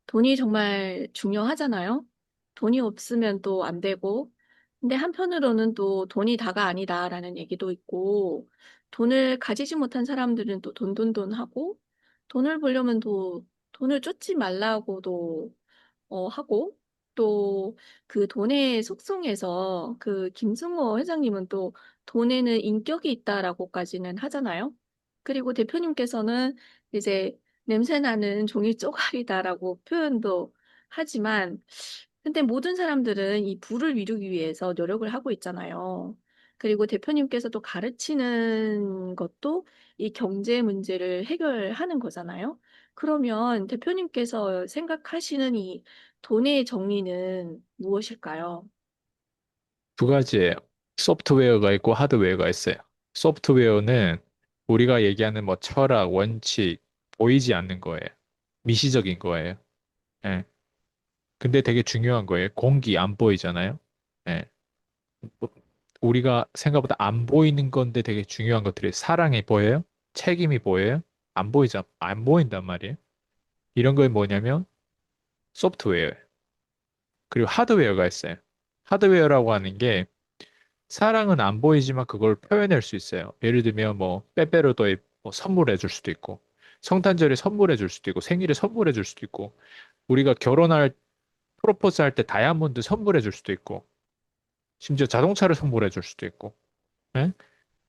돈이 정말 중요하잖아요. 돈이 없으면 또 안 되고. 근데 한편으로는 또 돈이 다가 아니다라는 얘기도 있고, 돈을 가지지 못한 사람들은 또 돈돈돈하고, 돈을 벌려면 또 돈을 쫓지 말라고도 하고, 또 그 돈의 속성에서 그 김승호 회장님은 또 "돈에는 인격이 있다."라고까지는 하잖아요. 그리고 대표님께서는 이제 "냄새나는 종이 쪼가리다."라고 표현도 하지만, 근데 모든 사람들은 이 부를 이루기 위해서 노력을 하고 있잖아요. 그리고 대표님께서도 가르치는 것도 이 경제 문제를 해결하는 거잖아요. 그러면 대표님께서 생각하시는 이 돈의 정의는 무엇일까요? 두 가지예요. 소프트웨어가 있고 하드웨어가 있어요. 소프트웨어는 우리가 얘기하는 뭐 철학, 원칙, 보이지 않는 거예요. 미시적인 거예요. 예. 근데 되게 중요한 거예요. 공기 안 보이잖아요. 예. 뭐, 우리가 생각보다 안 보이는 건데 되게 중요한 것들이 사랑이 보여요? 책임이 보여요? 안 보인단 말이에요. 이런 거 뭐냐면 소프트웨어예요. 그리고 하드웨어가 있어요. 하드웨어라고 하는 게 사랑은 안 보이지만 그걸 표현할 수 있어요. 예를 들면 뭐 빼빼로도에 뭐 선물해 줄 수도 있고 성탄절에 선물해 줄 수도 있고 생일에 선물해 줄 수도 있고 우리가 결혼할 프로포즈 할 때 다이아몬드 선물해 줄 수도 있고 심지어 자동차를 선물해 줄 수도 있고 예?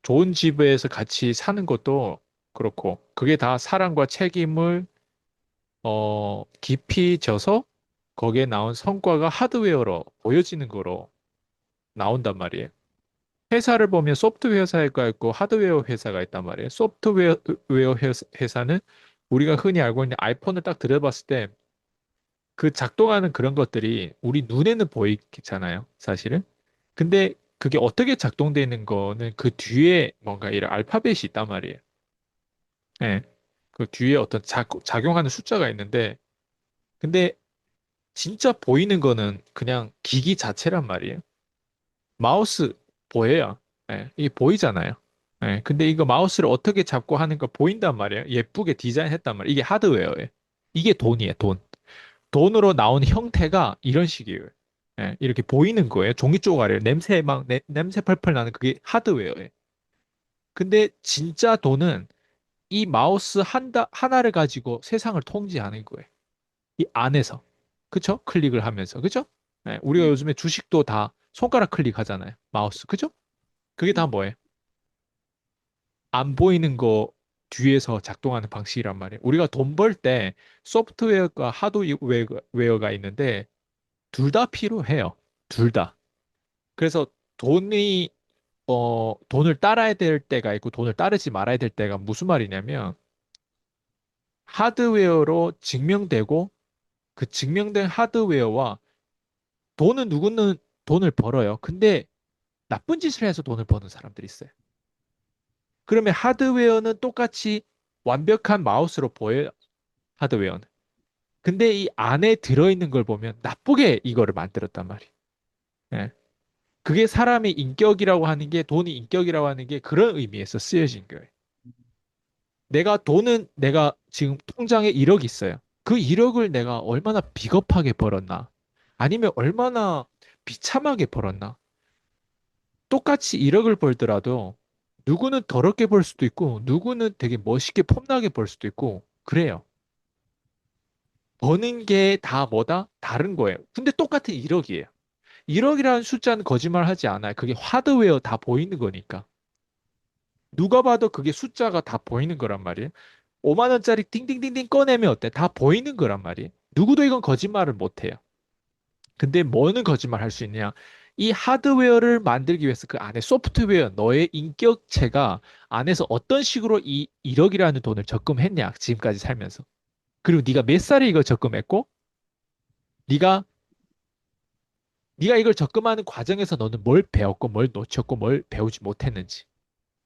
좋은 집에서 같이 사는 것도 그렇고 그게 다 사랑과 책임을 깊이 져서 거기에 나온 성과가 하드웨어로 보여지는 거로 나온단 말이에요. 회사를 보면 소프트웨어 회사가 있고 하드웨어 회사가 있단 말이에요. 소프트웨어 회사는 우리가 흔히 알고 있는 아이폰을 딱 들여봤을 때 그 작동하는 그런 것들이 우리 눈에는 보이잖아요, 사실은. 근데 그게 어떻게 작동되는 거는 그 뒤에 뭔가 이런 알파벳이 있단 말이에요. 예. 그 뒤에 어떤 작용하는 숫자가 있는데, 근데 진짜 보이는 거는 그냥 기기 자체란 말이에요. 마우스 보여요. 예, 이게 보이잖아요. 예, 근데 이거 마우스를 어떻게 잡고 하는 거 보인단 말이에요. 예쁘게 디자인했단 말이에요. 이게 하드웨어예요. 이게 돈이에요, 돈. 돈으로 나온 형태가 이런 식이에요. 예, 이렇게 보이는 거예요. 종이 쪼가리를 냄새 펄펄 나는 그게 하드웨어예요. 근데 진짜 돈은 이 마우스 하나를 가지고 세상을 통제하는 거예요. 이 안에서. 그쵸? 클릭을 하면서. 그쵸? 예, 우리가 음. 요즘에 주식도 다 손가락 클릭하잖아요. 마우스. 그죠? 그게 다 음. 뭐예요? 안 보이는 거 뒤에서 작동하는 방식이란 말이에요. 우리가 돈 벌 때 소프트웨어가 하드웨어가 있는데 둘 다 필요해요. 둘 다. 그래서 돈이 돈을 따라야 될 때가 있고 돈을 따르지 말아야 될 때가 무슨 말이냐면 하드웨어로 증명되고 그 증명된 하드웨어와 누구는 돈을 벌어요. 근데 나쁜 짓을 해서 돈을 버는 사람들이 있어요. 그러면 하드웨어는 똑같이 완벽한 마우스로 보여요. 하드웨어는. 근데 이 안에 들어있는 걸 보면 나쁘게 이거를 만들었단 말이에요. 예. 그게 사람의 인격이라고 하는 게, 돈이 인격이라고 하는 게 그런 의미에서 쓰여진 거예요. 내가 지금 통장에 1억 있어요. 그 1억을 내가 얼마나 비겁하게 벌었나? 아니면 얼마나 비참하게 벌었나? 똑같이 1억을 벌더라도 누구는 더럽게 벌 수도 있고, 누구는 되게 멋있게 폼나게 벌 수도 있고, 그래요. 버는 게 다 뭐다? 다른 거예요. 근데 똑같은 1억이에요. 1억이라는 숫자는 거짓말 하지 않아요. 그게 하드웨어 다 보이는 거니까. 누가 봐도 그게 숫자가 다 보이는 거란 말이에요. 5만 원짜리 띵띵띵띵 꺼내면 어때? 다 보이는 거란 말이에요. 누구도 이건 거짓말을 못 해요. 근데 뭐는 거짓말 할 수 있냐? 이 하드웨어를 만들기 위해서 그 안에 소프트웨어, 너의 인격체가 안에서 어떤 식으로 이 1억이라는 돈을 적금했냐? 지금까지 살면서. 그리고 네가 몇 살에 이걸 적금했고, 네가 네가 이걸 적금하는 과정에서 너는 뭘 배웠고 뭘 놓쳤고 뭘 배우지 못했는지.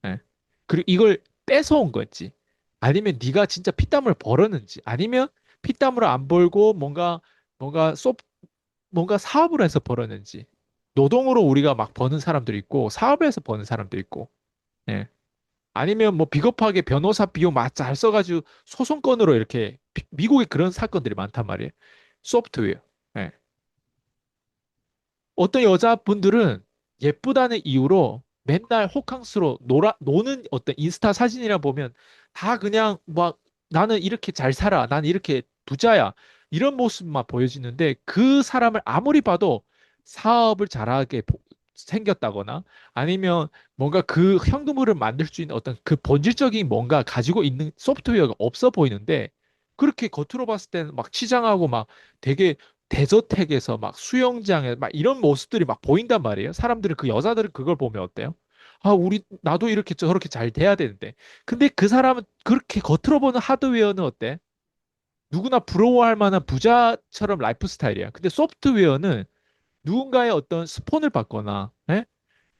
예. 그리고 이걸 뺏어온 건지 아니면 네가 진짜 피땀을 벌었는지 아니면 피땀을 안 벌고 뭔가 뭔가 사업을 해서 벌었는지. 노동으로 우리가 막 버는 사람들이 있고 사업을 해서 버는 사람도 있고. 예. 아니면 뭐 비겁하게 변호사 비용 막 잘 써가지고 소송건으로 이렇게 미국에 그런 사건들이 많단 말이에요. 소프트웨어. 예. 어떤 여자분들은 예쁘다는 이유로 맨날 호캉스로 노는 어떤 인스타 사진이라 보면 다 그냥 막 나는 이렇게 잘 살아. 나는 이렇게 부자야. 이런 모습만 보여지는데 그 사람을 아무리 봐도 사업을 잘하게 생겼다거나 아니면 뭔가 그 현금을 만들 수 있는 어떤 그 본질적인 뭔가 가지고 있는 소프트웨어가 없어 보이는데 그렇게 겉으로 봤을 때는 막 치장하고 막 되게 대저택에서 막 수영장에 막 이런 모습들이 막 보인단 말이에요. 사람들은 그 여자들은 그걸 보면 어때요? 아, 나도 이렇게 저렇게 잘 돼야 되는데. 근데 그 사람은 그렇게 겉으로 보는 하드웨어는 어때? 누구나 부러워할 만한 부자처럼 라이프 스타일이야. 근데 소프트웨어는 누군가의 어떤 스폰을 받거나, 예?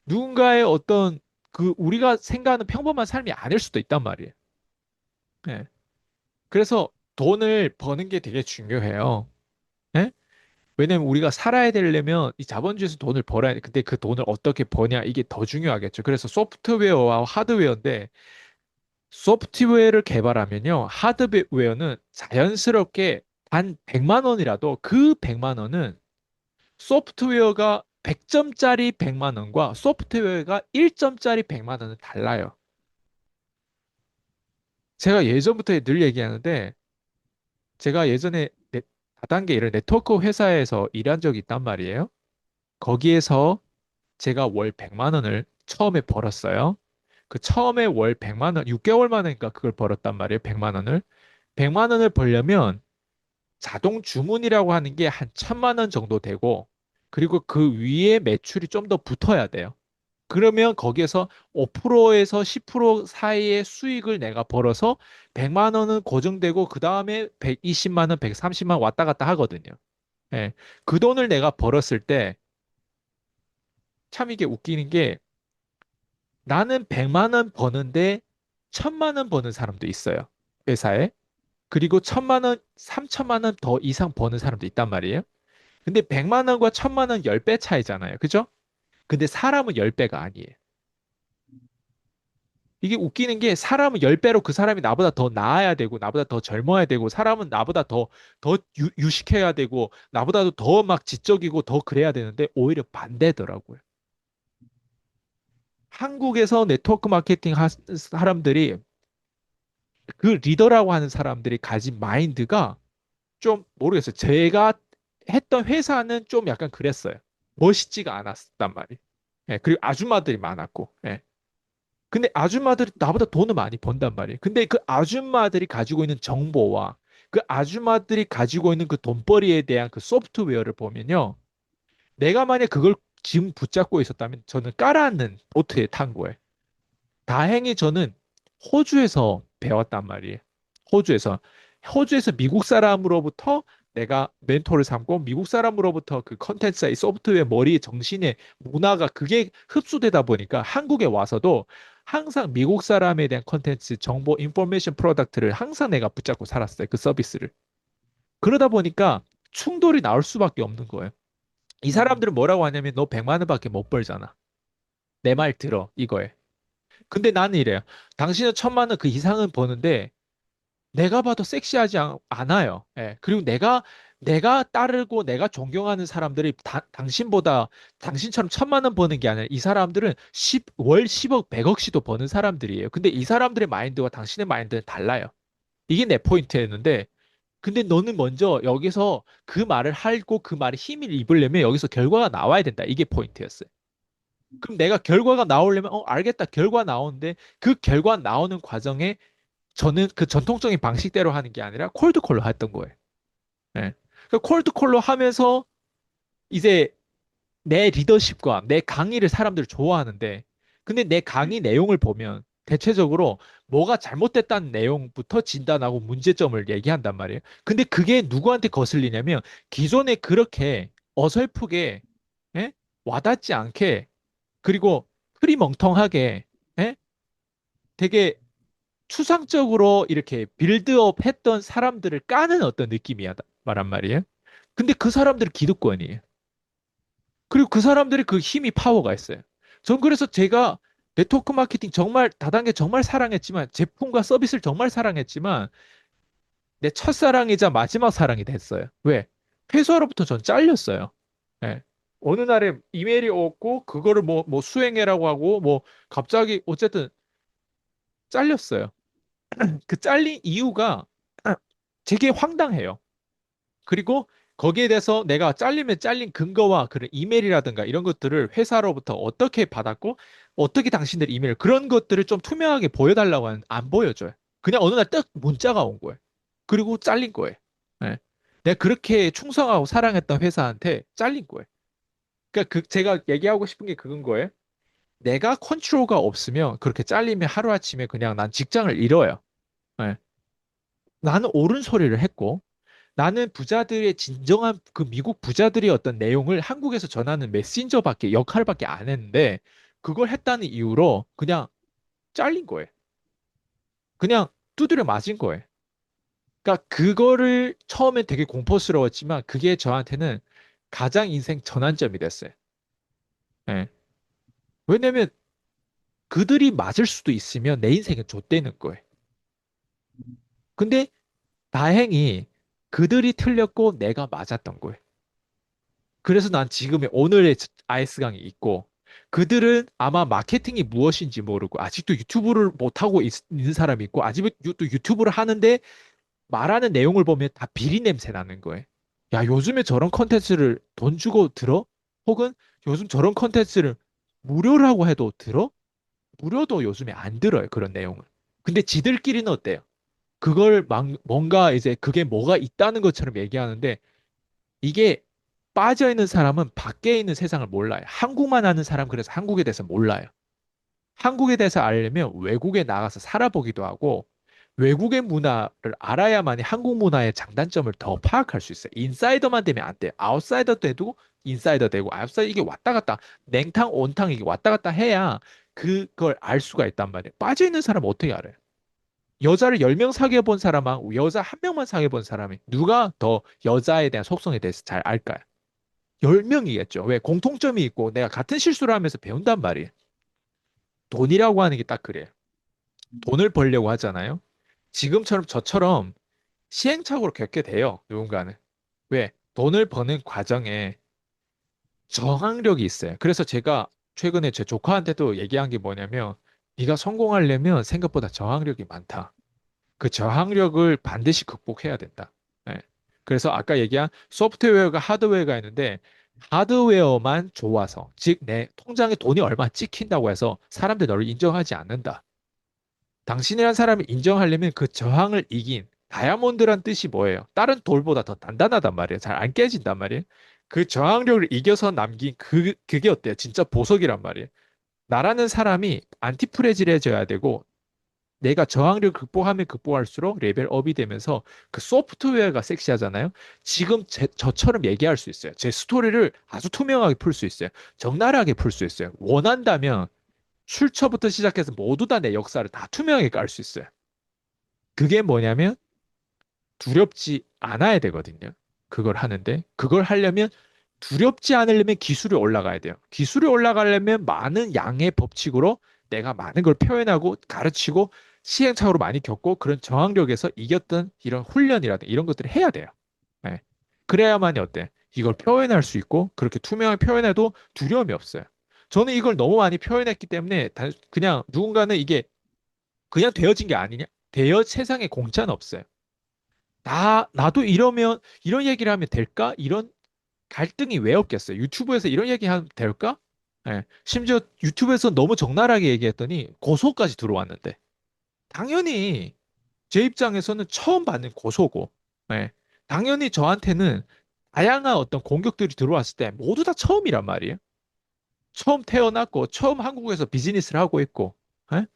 누군가의 어떤 그 우리가 생각하는 평범한 삶이 아닐 수도 있단 말이에요. 예. 그래서 돈을 버는 게 되게 중요해요. 예? 왜냐면 우리가 살아야 되려면 이 자본주의에서 돈을 벌어야 돼. 근데 그 돈을 어떻게 버냐 이게 더 중요하겠죠. 그래서 소프트웨어와 하드웨어인데 소프트웨어를 개발하면요. 하드웨어는 자연스럽게 단 100만 원이라도 그 100만 원은 소프트웨어가 100점짜리 100만 원과 소프트웨어가 1점짜리 100만 원은 달라요. 제가 예전부터 늘 얘기하는데 제가 예전에 다단계 이런 네트워크 회사에서 일한 적이 있단 말이에요. 거기에서 제가 월 100만 원을 처음에 벌었어요. 그 처음에 월 100만 원, 6개월 만에니까 그걸 벌었단 말이에요. 100만 원을. 100만 원을 벌려면 자동 주문이라고 하는 게 한 1000만 원 정도 되고, 그리고 그 위에 매출이 좀 더 붙어야 돼요. 그러면 거기에서 5%에서 10% 사이의 수익을 내가 벌어서 100만 원은 고정되고, 그 다음에 120만 원, 130만 원 왔다 갔다 하거든요. 예. 그 돈을 내가 벌었을 때, 참 이게 웃기는 게 나는 100만 원 버는데 1000만 원 버는 사람도 있어요. 회사에. 그리고 1000만 원, 3000만 원 더 이상 버는 사람도 있단 말이에요. 근데 100만 원과 1000만 원 10배 차이잖아요. 그죠? 근데 사람은 10배가 아니에요. 이게 웃기는 게 사람은 10배로 그 사람이 나보다 더 나아야 되고, 나보다 더 젊어야 되고, 사람은 나보다 더 유식해야 되고, 나보다도 더 막 지적이고 더 그래야 되는데, 오히려 반대더라고요. 한국에서 네트워크 마케팅 사람들이 그 리더라고 하는 사람들이 가진 마인드가 좀 모르겠어요. 제가 했던 회사는 좀 약간 그랬어요. 멋있지가 않았단 말이에요. 예, 그리고 아줌마들이 많았고. 예. 근데 아줌마들이 나보다 돈을 많이 번단 말이에요. 근데 그 아줌마들이 가지고 있는 정보와 그 아줌마들이 가지고 있는 그 돈벌이에 대한 그 소프트웨어를 보면요. 내가 만약 그걸 지금 붙잡고 있었다면 저는 깔아앉는 보트에 탄 거예요. 다행히 저는 호주에서 배웠단 말이에요. 호주에서. 호주에서 미국 사람으로부터 내가 멘토를 삼고 미국 사람으로부터 그 컨텐츠의 소프트웨어 머리 정신의 문화가 그게 흡수되다 보니까 한국에 와서도 항상 미국 사람에 대한 컨텐츠 정보 인포메이션 프로덕트를 항상 내가 붙잡고 살았어요. 그 서비스를. 그러다 보니까 충돌이 나올 수밖에 없는 거예요. 이 사람들은 뭐라고 하냐면 너 100만 원밖에 못 벌잖아. 내 말 들어 이거에. 근데 나는 이래요. 당신은 1000만 원 그 이상은 버는데 내가 봐도 섹시하지 않아요. 예. 그리고 내가 따르고 내가 존경하는 사람들이 당신보다 당신처럼 1000만 원 버는 게 아니라 이 사람들은 월 10억, 100억씩도 버는 사람들이에요. 근데 이 사람들의 마인드와 당신의 마인드는 달라요. 이게 내 포인트였는데 근데 너는 먼저 여기서 그 말을 하고 그 말에 힘을 입으려면 여기서 결과가 나와야 된다. 이게 포인트였어요. 그럼 내가 결과가 나오려면 알겠다. 결과 나오는데 그 결과 나오는 과정에 저는 그 전통적인 방식대로 하는 게 아니라 콜드콜로 했던 거예요. 예. 그 콜드콜로 하면서 이제 내 리더십과 내 강의를 사람들이 좋아하는데 근데 내 강의 내용을 보면 대체적으로 뭐가 잘못됐다는 내용부터 진단하고 문제점을 얘기한단 말이에요. 근데 그게 누구한테 거슬리냐면 기존에 그렇게 어설프게 예? 와닿지 않게 그리고 흐리멍텅하게 예? 되게 추상적으로 이렇게 빌드업 했던 사람들을 까는 어떤 느낌이야 말란 말이에요. 근데 그 사람들이 기득권이에요. 그리고 그 사람들이 그 힘이 파워가 있어요. 전 그래서 제가 네트워크 마케팅 정말 다단계 정말 사랑했지만 제품과 서비스를 정말 사랑했지만 내 첫사랑이자 마지막 사랑이 됐어요. 왜? 회사로부터 전 잘렸어요. 예. 어느 날에 이메일이 왔고, 그거를 뭐 수행해라고 하고, 뭐, 갑자기, 어쨌든, 잘렸어요. 그 잘린 이유가 되게 황당해요. 그리고 거기에 대해서 내가 잘리면 잘린 근거와 그런 이메일이라든가 이런 것들을 회사로부터 어떻게 받았고, 어떻게 당신들 이메일, 그런 것들을 좀 투명하게 보여달라고 하는, 안 보여줘요. 그냥 어느 날 딱 문자가 온 거예요. 그리고 잘린 거예요. 예. 내가 그렇게 충성하고 사랑했던 회사한테 잘린 거예요. 그러니까 제가 얘기하고 싶은 게 그건 거예요. 내가 컨트롤가 없으면 그렇게 잘리면 하루아침에 그냥 난 직장을 잃어요. 예. 나는 옳은 소리를 했고, 나는 부자들의 진정한 그 미국 부자들의 어떤 내용을 한국에서 전하는 메신저밖에 역할밖에 안 했는데 그걸 했다는 이유로 그냥 잘린 거예요. 그냥 두드려 맞은 거예요. 그러니까 그거를 처음엔 되게 공포스러웠지만 그게 저한테는 가장 인생 전환점이 됐어요. 예. 왜냐면 그들이 맞을 수도 있으면 내 인생은 좆되는 거예요. 근데 다행히 그들이 틀렸고 내가 맞았던 거예요. 그래서 난 지금의 오늘의 아이스 강이 있고 그들은 아마 마케팅이 무엇인지 모르고 아직도 유튜브를 못하고 있는 사람이 있고 아직도 또 유튜브를 하는데 말하는 내용을 보면 다 비리 냄새 나는 거예요. 야, 요즘에 저런 컨텐츠를 돈 주고 들어? 혹은 요즘 저런 컨텐츠를 무료라고 해도 들어? 무료도 요즘에 안 들어요. 그런 내용을. 근데 지들끼리는 어때요? 그걸 막 뭔가 이제 그게 뭐가 있다는 것처럼 얘기하는데 이게 빠져 있는 사람은 밖에 있는 세상을 몰라요. 한국만 아는 사람 그래서 한국에 대해서 몰라요. 한국에 대해서 알려면 외국에 나가서 살아보기도 하고 외국의 문화를 알아야만이 한국 문화의 장단점을 더 파악할 수 있어요. 인사이더만 되면 안 돼요. 아웃사이더 돼도 인사이더 되고 아웃사이더 이게 왔다 갔다 냉탕 온탕 이게 왔다 갔다 해야 그걸 알 수가 있단 말이에요. 빠져 있는 사람은 어떻게 알아요? 여자를 10명 사귀어 본 사람하고 여자 한 명만 사귀어 본 사람이 누가 더 여자에 대한 속성에 대해서 잘 알까요? 10명이겠죠. 왜? 공통점이 있고 내가 같은 실수를 하면서 배운단 말이에요. 돈이라고 하는 게 딱 그래요. 돈을 벌려고 하잖아요. 지금처럼 저처럼 시행착오를 겪게 돼요. 누군가는. 왜? 돈을 버는 과정에 저항력이 있어요. 그래서 제가 최근에 제 조카한테도 얘기한 게 뭐냐면 네가 성공하려면 생각보다 저항력이 많다. 그 저항력을 반드시 극복해야 된다. 예. 그래서 아까 얘기한 소프트웨어가 하드웨어가 있는데 하드웨어만 좋아서 즉 내 통장에 돈이 얼마 찍힌다고 해서 사람들이 너를 인정하지 않는다. 당신이란 사람을 인정하려면 그 저항을 이긴 다이아몬드란 뜻이 뭐예요? 다른 돌보다 더 단단하단 말이에요. 잘 안 깨진단 말이에요. 그 저항력을 이겨서 남긴 그게 어때요? 진짜 보석이란 말이에요. 나라는 사람이 안티프레질해져야 되고 내가 저항력을 극복하면 극복할수록 레벨업이 되면서 그 소프트웨어가 섹시하잖아요. 지금 저처럼 얘기할 수 있어요. 제 스토리를 아주 투명하게 풀 수 있어요. 적나라하게 풀 수 있어요. 원한다면 출처부터 시작해서 모두 다 내 역사를 다 투명하게 깔 수 있어요. 그게 뭐냐면 두렵지 않아야 되거든요. 그걸 하는데 그걸 하려면 두렵지 않으려면 기술이 올라가야 돼요. 기술이 올라가려면 많은 양의 법칙으로 내가 많은 걸 표현하고 가르치고 시행착오를 많이 겪고 그런 저항력에서 이겼던 이런 훈련이라든가 이런 것들을 해야 돼요. 네. 그래야만이 어때? 이걸 표현할 수 있고 그렇게 투명하게 표현해도 두려움이 없어요. 저는 이걸 너무 많이 표현했기 때문에 그냥 누군가는 이게 그냥 되어진 게 아니냐? 세상에 공짜는 없어요. 나도 이러면 이런 얘기를 하면 될까? 이런 갈등이 왜 없겠어요? 유튜브에서 이런 얘기 하면 될까? 예. 심지어 유튜브에서 너무 적나라하게 얘기했더니 고소까지 들어왔는데 당연히 제 입장에서는 처음 받는 고소고 예. 당연히 저한테는 다양한 어떤 공격들이 들어왔을 때 모두 다 처음이란 말이에요. 처음 태어났고 처음 한국에서 비즈니스를 하고 있고 예?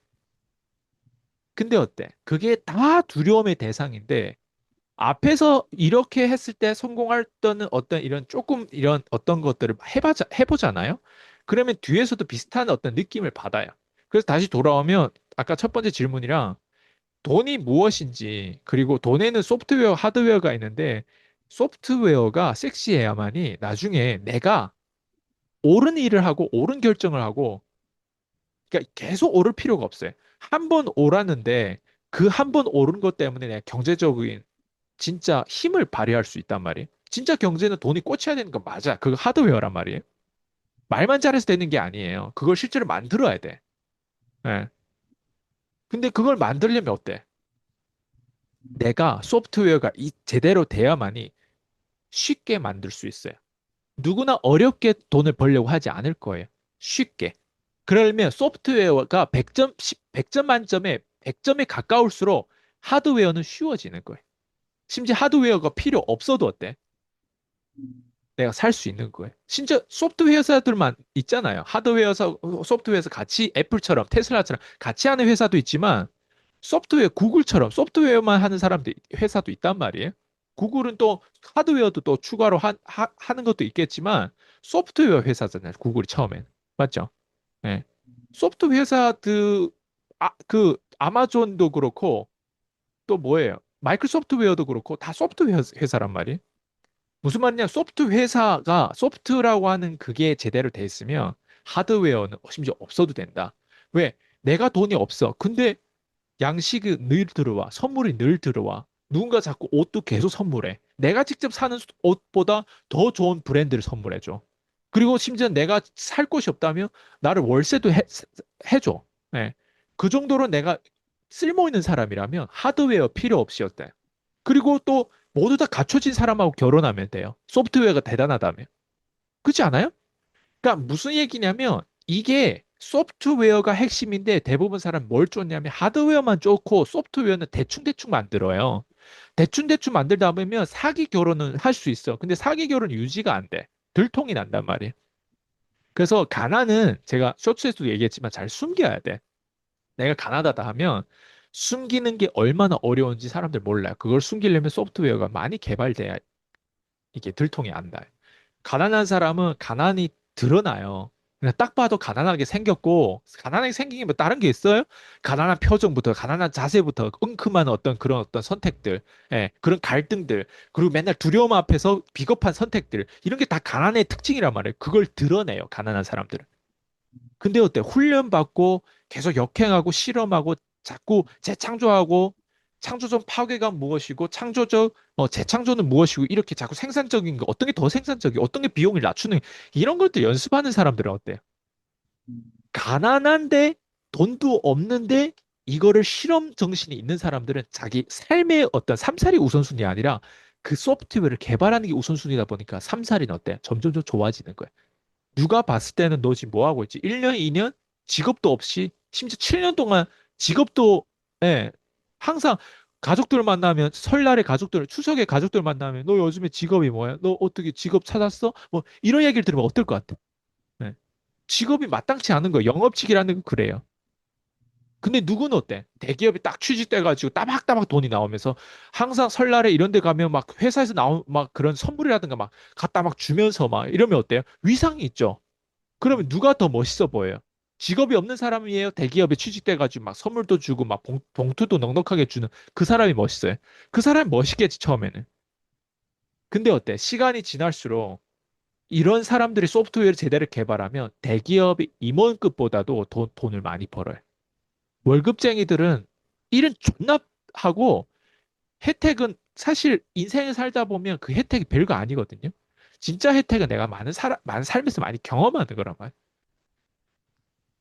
근데 어때? 그게 다 두려움의 대상인데 앞에서 이렇게 했을 때 성공했던 어떤 이런 조금 이런 어떤 것들을 해보잖아요. 그러면 뒤에서도 비슷한 어떤 느낌을 받아요. 그래서 다시 돌아오면 아까 첫 번째 질문이랑 돈이 무엇인지 그리고 돈에는 소프트웨어, 하드웨어가 있는데 소프트웨어가 섹시해야만이 나중에 내가 옳은 일을 하고 옳은 결정을 하고 그러니까 계속 오를 필요가 없어요. 한 번 옳았는데 그 한 번 옳은 것 때문에 내가 경제적인 진짜 힘을 발휘할 수 있단 말이에요. 진짜 경제는 돈이 꽂혀야 되는 거 맞아. 그거 하드웨어란 말이에요. 말만 잘해서 되는 게 아니에요. 그걸 실제로 만들어야 돼. 예. 근데 그걸 만들려면 어때? 내가 소프트웨어가 제대로 돼야만이 쉽게 만들 수 있어요. 누구나 어렵게 돈을 벌려고 하지 않을 거예요. 쉽게. 그러려면 소프트웨어가 100점, 100점 만점에 100점에 가까울수록 하드웨어는 쉬워지는 거예요. 심지어 하드웨어가 필요 없어도 어때? 내가 살 수 있는 거예요. 심지어 소프트웨어 회사들만 있잖아요. 소프트웨어에서 같이 애플처럼 테슬라처럼 같이 하는 회사도 있지만 소프트웨어 구글처럼 소프트웨어만 하는 사람들 회사도 있단 말이에요. 구글은 또 하드웨어도 또 추가로 하는 것도 있겠지만 소프트웨어 회사잖아요. 구글이 처음엔. 맞죠? 네. 소프트웨어 회사들 그 아마존도 그렇고 또 뭐예요? 마이크로소프트웨어도 그렇고 다 소프트웨어 회사란 말이에요. 무슨 말이냐? 소프트라고 하는 그게 제대로 돼 있으면 하드웨어는 심지어 없어도 된다. 왜? 내가 돈이 없어. 근데 양식이 늘 들어와. 선물이 늘 들어와. 누군가 자꾸 옷도 계속 선물해. 내가 직접 사는 옷보다 더 좋은 브랜드를 선물해줘. 그리고 심지어 내가 살 곳이 없다면 나를 월세도 해줘. 네. 그 정도로 내가 쓸모 있는 사람이라면 하드웨어 필요 없이 어때? 그리고 또 모두 다 갖춰진 사람하고 결혼하면 돼요. 소프트웨어가 대단하다면. 그렇지 않아요? 그러니까 무슨 얘기냐면 이게 소프트웨어가 핵심인데 대부분 사람 뭘 쫓냐면 하드웨어만 쫓고 소프트웨어는 대충대충 만들어요. 대충대충 만들다 보면 사기 결혼은 할 수 있어. 근데 사기 결혼 유지가 안 돼. 들통이 난단 말이에요. 그래서 가난은 제가 쇼츠에서도 얘기했지만 잘 숨겨야 돼. 내가 가난하다 하면 숨기는 게 얼마나 어려운지 사람들 몰라요. 그걸 숨기려면 소프트웨어가 많이 개발돼야 이게 들통이 안 나요. 가난한 사람은 가난이 드러나요. 그냥 딱 봐도 가난하게 생겼고, 가난하게 생긴 게 뭐 다른 게 있어요? 가난한 표정부터, 가난한 자세부터, 은큼한 어떤 그런 어떤 선택들, 예, 그런 갈등들, 그리고 맨날 두려움 앞에서 비겁한 선택들, 이런 게 다 가난의 특징이란 말이에요. 그걸 드러내요, 가난한 사람들은. 근데 어때? 훈련받고 계속 역행하고 실험하고 자꾸 재창조하고 창조적 파괴가 무엇이고 창조적 재창조는 무엇이고 이렇게 자꾸 생산적인 거 어떤 게 더 생산적이 어떤 게 비용을 낮추는 이런 것들 연습하는 사람들은 어때요? 가난한데 돈도 없는데 이거를 실험 정신이 있는 사람들은 자기 삶의 어떤 삼살이 우선순위 아니라 그 소프트웨어를 개발하는 게 우선순위다 보니까 삼살이 어때? 점점점 좋아지는 거예요. 누가 봤을 때는 너 지금 뭐 하고 있지? 1년, 2년 직업도 없이 심지어 7년 동안 직업도 예, 항상 가족들 만나면 설날에 가족들, 추석에 가족들 만나면 너 요즘에 직업이 뭐야? 너 어떻게 직업 찾았어? 뭐 이런 얘기를 들으면 어떨 것 같아? 예. 직업이 마땅치 않은 거예요. 영업직이라는 건 그래요. 근데 누구는 어때? 대기업이 딱 취직돼가지고 따박따박 돈이 나오면서 항상 설날에 이런 데 가면 막 회사에서 나온 막 그런 선물이라든가 막 갖다 막 주면서 막 이러면 어때요? 위상이 있죠. 그러면 누가 더 멋있어 보여요? 직업이 없는 사람이에요? 대기업에 취직돼가지고 막 선물도 주고 막 봉투도 넉넉하게 주는 그 사람이 멋있어요. 그 사람이 멋있겠지, 처음에는. 근데 어때? 시간이 지날수록 이런 사람들이 소프트웨어를 제대로 개발하면 대기업의 임원급보다도 돈을 많이 벌어요. 월급쟁이들은 일은 존나 하고 혜택은 사실 인생을 살다 보면 그 혜택이 별거 아니거든요. 진짜 혜택은 내가 많은 삶에서 많이 경험하는 거란 말이에요.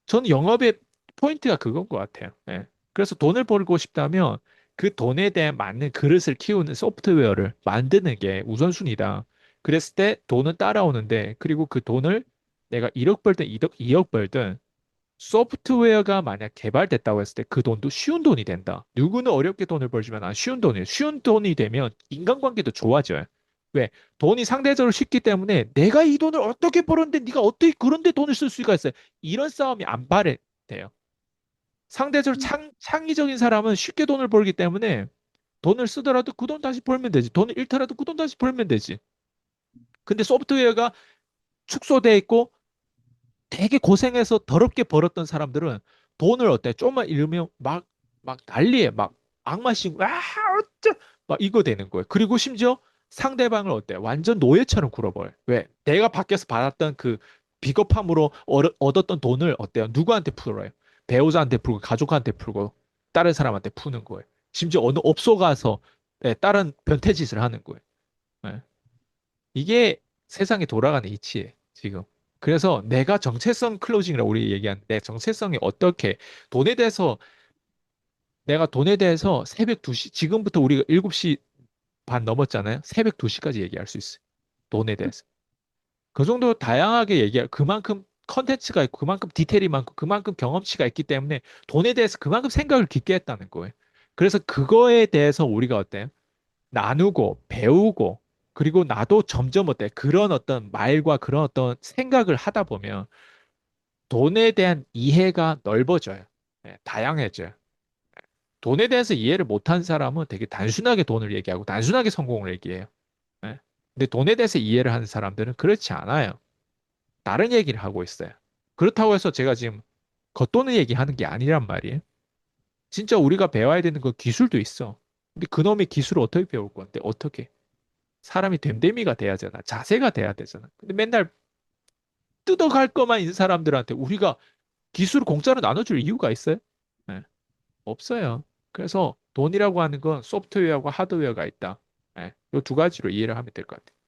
저는 영업의 포인트가 그건 것 같아요. 예. 그래서 돈을 벌고 싶다면 그 돈에 대한 맞는 그릇을 키우는 소프트웨어를 만드는 게 우선순위다. 그랬을 때 돈은 따라오는데 그리고 그 돈을 내가 1억 벌든 2억 벌든 소프트웨어가 만약 개발됐다고 했을 때 그 돈도 쉬운 돈이 된다. 누구는 어렵게 돈을 벌지만 난 쉬운 돈이에요. 쉬운 돈이 되면 인간관계도 좋아져요. 왜? 돈이 상대적으로 쉽기 때문에 내가 이 돈을 어떻게 벌었는데 네가 어떻게 그런데 돈을 쓸 수가 있어요. 이런 싸움이 안 발생돼요. 상대적으로 창의적인 사람은 쉽게 돈을 벌기 때문에 돈을 쓰더라도 그 돈 다시 벌면 되지. 돈을 잃더라도 그 돈 다시 벌면 되지. 근데 소프트웨어가 축소돼 있고 되게 고생해서 더럽게 벌었던 사람들은 돈을 어때? 좀만 잃으면 막 난리에 막 악마씩 어쩌 막 이거 되는 거예요. 그리고 심지어 상대방을 어때? 완전 노예처럼 굴어버려요. 왜? 내가 밖에서 받았던 그 비겁함으로 얻었던 돈을 어때요? 누구한테 풀어요? 배우자한테 풀고 가족한테 풀고 다른 사람한테 푸는 거예요. 심지어 어느 업소 가서 다른 변태짓을 하는 거예요. 예. 이게 세상이 돌아가는 이치예요, 지금. 그래서 내가 정체성 클로징이라고 우리 얘기하는데 정체성이 어떻게 돈에 대해서 내가 돈에 대해서 새벽 2시 지금부터 우리가 7시 반 넘었잖아요. 새벽 2시까지 얘기할 수 있어요. 돈에 대해서. 그 정도 다양하게 얘기할 그만큼 컨텐츠가 있고 그만큼 디테일이 많고 그만큼 경험치가 있기 때문에 돈에 대해서 그만큼 생각을 깊게 했다는 거예요. 그래서 그거에 대해서 우리가 어때요? 나누고 배우고 그리고 나도 점점 어때? 그런 어떤 말과 그런 어떤 생각을 하다 보면 돈에 대한 이해가 넓어져요. 예, 다양해져요. 돈에 대해서 이해를 못한 사람은 되게 단순하게 돈을 얘기하고 단순하게 성공을 얘기해요. 예. 근데 돈에 대해서 이해를 하는 사람들은 그렇지 않아요. 다른 얘기를 하고 있어요. 그렇다고 해서 제가 지금 겉도는 얘기하는 게 아니란 말이에요. 진짜 우리가 배워야 되는 그 기술도 있어. 근데 그놈의 기술을 어떻게 배울 건데? 어떻게? 사람이 됨됨이가 돼야 되잖아. 자세가 돼야 되잖아. 근데 맨날 뜯어갈 것만 있는 사람들한테 우리가 기술을 공짜로 나눠줄 이유가 있어요? 네, 없어요. 그래서 돈이라고 하는 건 소프트웨어하고 하드웨어가 있다. 네, 이 두 가지로 이해를 하면 될 것 같아요.